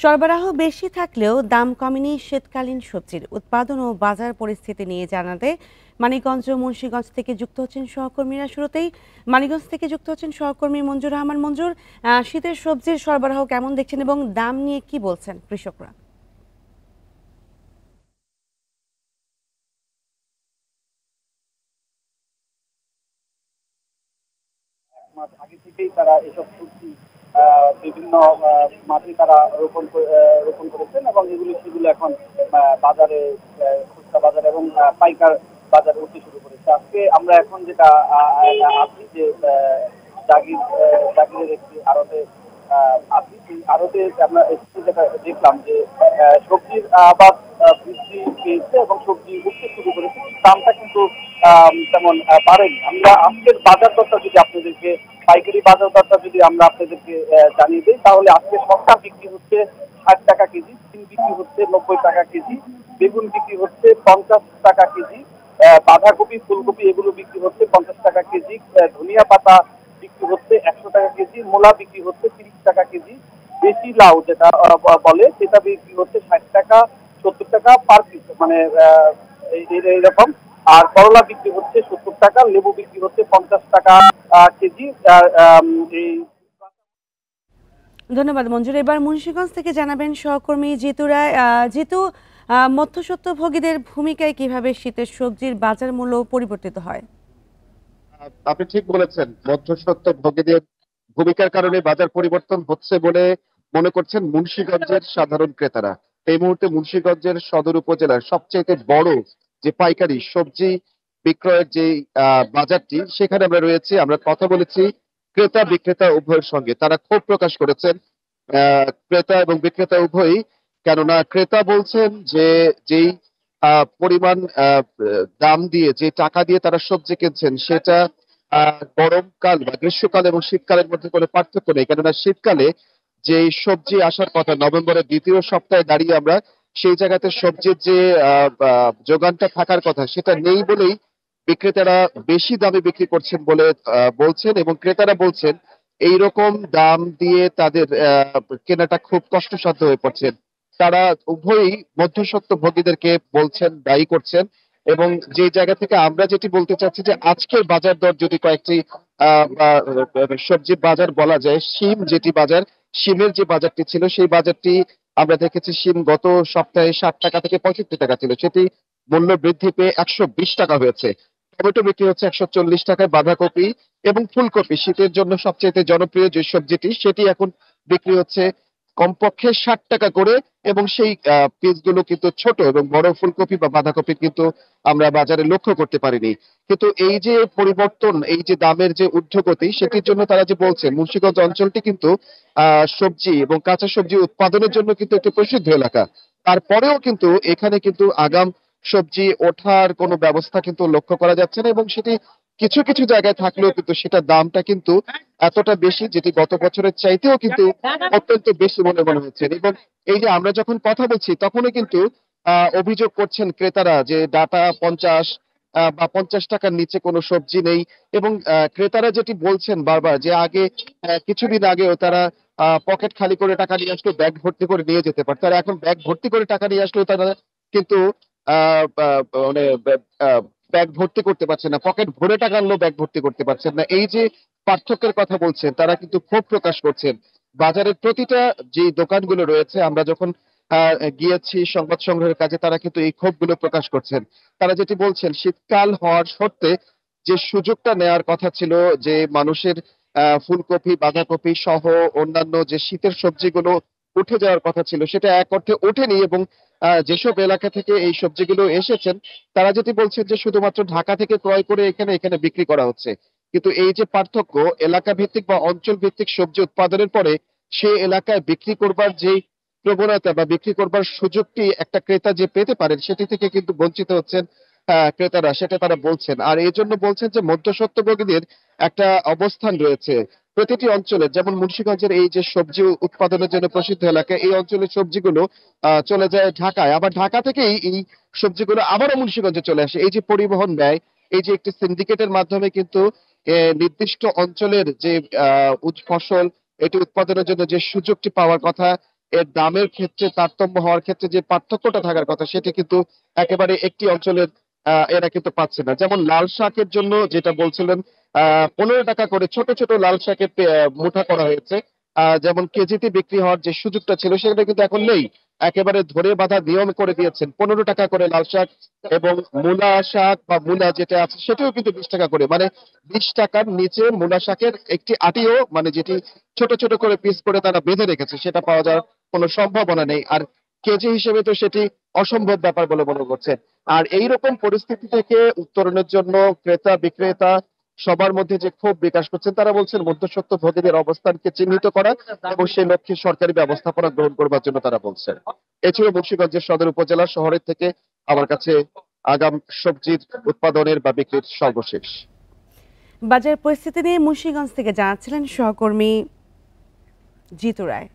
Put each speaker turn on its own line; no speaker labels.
সরবরাহ বেশি থাকলেও দাম কমেনি শীতকালীন সবজির। উৎপাদন ও বাজার পরিস্থিতি নিয়ে জানাতে মানিকগঞ্জ ও মুন্সিগঞ্জ থেকে যুক্ত হচ্ছেন সহকর্মীরা। শুরুতেই মানিকগঞ্জ থেকে যুক্ত হচ্ছেন সহকর্মী মঞ্জুর রহমান। মঞ্জুর, শীতের সবজির সরবরাহ কেমন দেখছেন এবং দাম নিয়ে কি বলছেন কৃষকরা?
মাস আগে থেকেই তারা এসব সবজি বিভিন্ন মাঠে তারা রোপণ করেছেন এবং সেগুলো এখন বাজারে, খুচরা বাজার এবং পাইকার বাজারে উঠতে শুরু করেছে। আজকে আমরা এখন যেটা আছি যে জাগিরের একটি আড়তে আছি, সেই আড়তে আমরা এসে যেটা দেখলাম যে সবজির আবাদ বৃদ্ধি পেয়েছে এবং সবজি উঠতে শুরু করেছে, দামটা কিন্তু তেমন বাড়েনি। আমরা আজকের বাজার দরটা যদি আপনাদেরকে, পাইকারি বাজার দরটা যদি আমরা আপনাদেরকে জানিয়ে দিই, তাহলে আজকে শসা বিক্রি হচ্ছে 60 টাকা কেজি, সিম বিক্রি হচ্ছে 90 টাকা কেজি, বেগুন বিক্রি হচ্ছে 50 টাকা কেজি, বাঁধাকপি, ফুলকপি এগুলো বিক্রি হচ্ছে 50 টাকা কেজি, ধনিয়া পাতা বিক্রি হচ্ছে 100 টাকা কেজি, মূলা বিক্রি হচ্ছে 30 টাকা কেজি, দেশি লাউ যেটা বলে সেটা বিক্রি হচ্ছে 60 টাকা, 70 টাকা পার পিস, মানে এইরকম। আর করলা বিক্রি হচ্ছে 70 টাকা, লেবু বিক্রি হচ্ছে 50 টাকা কেজি। এই
ধন্যবাদ মঞ্জুর। এবার মুন্সিগঞ্জ থেকে জানাবেন সহকর্মী জিতু রায়। জিতু, মধ্যস্বত্বভোগীদের ভূমিকায় কিভাবে শীতের সবজির বাজার মূল্য পরিবর্তিত হয়?
আপনি ঠিক বলেছেন, মধ্যস্বত্ব ভোগীদের ভূমিকার কারণে বাজার পরিবর্তন হচ্ছে বলে মনে করছেন মুন্সিগঞ্জের সাধারণ ক্রেতারা। এই মুহূর্তে মুন্সিগঞ্জের সদর উপজেলার সবচেয়ে বড় যে পাইকারি সবজি বিক্রয়ের যে বাজারটি, সেখানে আমরা রয়েছি। আমরা কথা বলেছি ক্রেতা বিক্রেতা উভয়ের সঙ্গে, তারা ক্ষোভ প্রকাশ করেছেন, ক্রেতা এবং বিক্রেতা উভয়ই। কেননা ক্রেতা বলছেন যে যেই পরিমাণ দাম দিয়ে, যে টাকা দিয়ে তারা সবজি কিনছেন, সেটা গরমকাল বা গ্রীষ্মকাল এবং শীতকালের মধ্যে কোনো পার্থক্য নেই। কেননা শীতকালে যে সবজি আসার কথা নভেম্বরের দ্বিতীয় সপ্তাহে দাঁড়িয়ে, আমরা সেই জায়গাতে সবজির যে যোগানটা থাকার কথা সেটা নেই বলেই বিক্রেতারা বেশি দামে বিক্রি করছেন বলে বলছেন, এবং ক্রেতারা বলছেন এইরকম দাম দিয়ে তাদের কেনাটা খুব কষ্টসাধ্য হয়ে পড়ছে। তারা উভয়ই মধ্যস্বত্ব ভোগীদেরকে বলছেন, দায়ী করছেন। এবং যে জায়গা থেকে আমরা যেটি বলতে চাচ্ছি যে আজকের বাজার দর যদি কয়েকটি সবজির বাজার বলা যায়, শিম যেটি বাজার, শিমের যে বাজারটি ছিল সেই বাজারটি আমরা দেখেছি, শিম গত সপ্তাহে 60 টাকা থেকে 65 টাকা ছিল, সেটি মূল্য বৃদ্ধি পেয়ে 120 টাকা হয়েছে। টমেটো বিক্রি হচ্ছে 140 টাকায়, বাঁধাকপি এবং ফুলকপি শীতের জন্য সবচেয়ে জনপ্রিয় যে সবজিটি, সেটি এখন বিক্রি হচ্ছে কমপক্ষে 60 টাকা করে। এবং সেই পিসগুলো কিন্তু ছোট, এবং বড় ফুলকপি বা বাঁধাকপি কিন্তু আমরা বাজারে লক্ষ্য করতে পারিনি। কিন্তু এই যে পরিবর্তন, এই যে দামের যে ঊর্ধ্বগতি, সেটির জন্য তারা যে বলছে, মুন্সিগঞ্জ অঞ্চলটি কিন্তু সবজি এবং কাঁচা সবজি উৎপাদনের জন্য কিন্তু একটি প্রসিদ্ধ এলাকা। তারপরেও কিন্তু এখানে কিন্তু আগাম সবজি ওঠার কোনো ব্যবস্থা কিন্তু লক্ষ্য করা যাচ্ছে না, এবং সেটি কিছু কিছু জায়গায় থাকলেও কিন্তু সেটার দামটা কিন্তু এতটা বেশি, যেটি গত বছরের চাইতেও কিন্তু অত্যন্ত বেশি বলে মনে হচ্ছে। এবং এই যে আমরা যখন কথা বলছি, তখনও কিন্তু অভিযোগ করছেন ক্রেতারা যে ডাটা 50 বা 50 টাকার নিচে কোনো সবজি নেই। এবং ক্রেতারা যেটি বলছেন বারবার, যে আগে কিছুদিন আগেও তারা পকেট খালি করে টাকা নিয়ে আসলো, ব্যাগ ভর্তি করে নিয়ে যেতে পারত, তারা এখন ব্যাগ ভর্তি করে টাকা নিয়ে আসলেও তারা কিন্তু আহ আহ, মানে ব্যাগ ভর্তি করতে পারছে না, পকেট ভরে টাকা আনলেও ব্যাগ ভর্তি করতে পারছেন না। এই যে পার্থক্যের কথা বলছেন, তারা কিন্তু ক্ষোভ প্রকাশ করছেন। বাজারের প্রতিটা যে দোকানগুলো রয়েছে, আমরা যখন গিয়েছি সংবাদ সংগ্রহের কাজে, তারা কিন্তু এই ক্ষোভগুলো প্রকাশ করছেন। তারা যেটি বলছেন, শীতকাল হওয়ার সত্ত্বে যে সুযোগটা নেয়ার কথা ছিল, যে মানুষের ফুলকপি বাঁধাকপি সহ অন্যান্য যে শীতের সবজিগুলো উঠে যাওয়ার কথা ছিল, সেটা এক অর্থে ওঠেনি। এবং যেসব এলাকা থেকে এই সবজিগুলো এসেছেন, তারা যেটি বলছেন যে শুধুমাত্র ঢাকা থেকে ক্রয় করে এখানে এখানে বিক্রি করা হচ্ছে। কিন্তু এই যে পার্থক্য, এলাকা ভিত্তিক বা অঞ্চল ভিত্তিক সবজি উৎপাদনের পরে সে এলাকায় বিক্রি করবার যে প্রবণতা বা বিক্রি করবার সুযোগটি একটা ক্রেতা যে পেতে পারেন, সেটি থেকে কিন্তু বঞ্চিত হচ্ছেন ক্রেতারা, সেটা তারা বলছেন। আর এই জন্য বলছেন যে মধ্যস্বত্বভোগীদের একটা অবস্থান রয়েছে প্রতিটি অঞ্চলে। যেমন মুন্সিগঞ্জের এই যে সবজি উৎপাদনের জন্য প্রসিদ্ধ এলাকা, এই অঞ্চলের সবজিগুলো চলে যায় ঢাকায়, আবার ঢাকা থেকেই এই সবজিগুলো আবারও মুন্সিগঞ্জে চলে আসে। এই যে পরিবহন ব্যয়, এই যে একটি সিন্ডিকেটের মাধ্যমে কিন্তু নির্দিষ্ট অঞ্চলের যে ফসল, এটি উৎপাদনের জন্য যে সুযোগটি পাওয়ার কথা, এর দামের ক্ষেত্রে তারতম্য হওয়ার ক্ষেত্রে যে পার্থক্যটা থাকার কথা সেটি কিন্তু একেবারে একটি অঞ্চলের এরা কিন্তু পাচ্ছে না। যেমন লাল শাকের জন্য যেটা বলছিলেন 15 টাকা করে ছোট ছোট লাল শাকের মুঠা করা হয়েছে। যেমন কেজিতে বিক্রি হওয়ার যে সুযোগটা ছিল সেটা কিন্তু এখন নেই। একেবারে ধরে বাঁধা নিয়ম করে দিয়েছেন, 15 টাকা করে লাল শাক এবং মূলা শাক বা মূলা যেটা আছে সেটাও কিন্তু 20 টাকা করে, মানে 20 টাকার নিচে মূলা শাকের একটি আটিও, মানে যেটি ছোট ছোট করে পিস করে তারা বেঁধে রেখেছে, সেটা পাওয়া যাওয়ার কোনো সম্ভাবনা নেই। আর কেজি হিসেবে তো সেটি অসম্ভব ব্যাপার বলে মনে করছেন। আর এইরকম পরিস্থিতি থেকে উত্তরণের জন্য ক্রেতা বিক্রেতা সবার মধ্যে যে ক্ষোভ বিকাশ করছেন, তারা বলছেন মধ্যস্বত্ব ভোগীদের অবস্থানকে চিহ্নিত করা এবং সেই লক্ষ্যে সরকারি ব্যবস্থাপনা গ্রহণ করবার জন্য তারা বলছেন। এ ছিল মুন্সিগঞ্জের সদর উপজেলা শহরের থেকে আমার কাছে আগাম সবজির উৎপাদনের বা বিক্রির সর্বশেষ।
বাজার পরিস্থিতি নিয়ে মুন্সিগঞ্জ থেকে জানাচ্ছিলেন সহকর্মী জিতু রায়।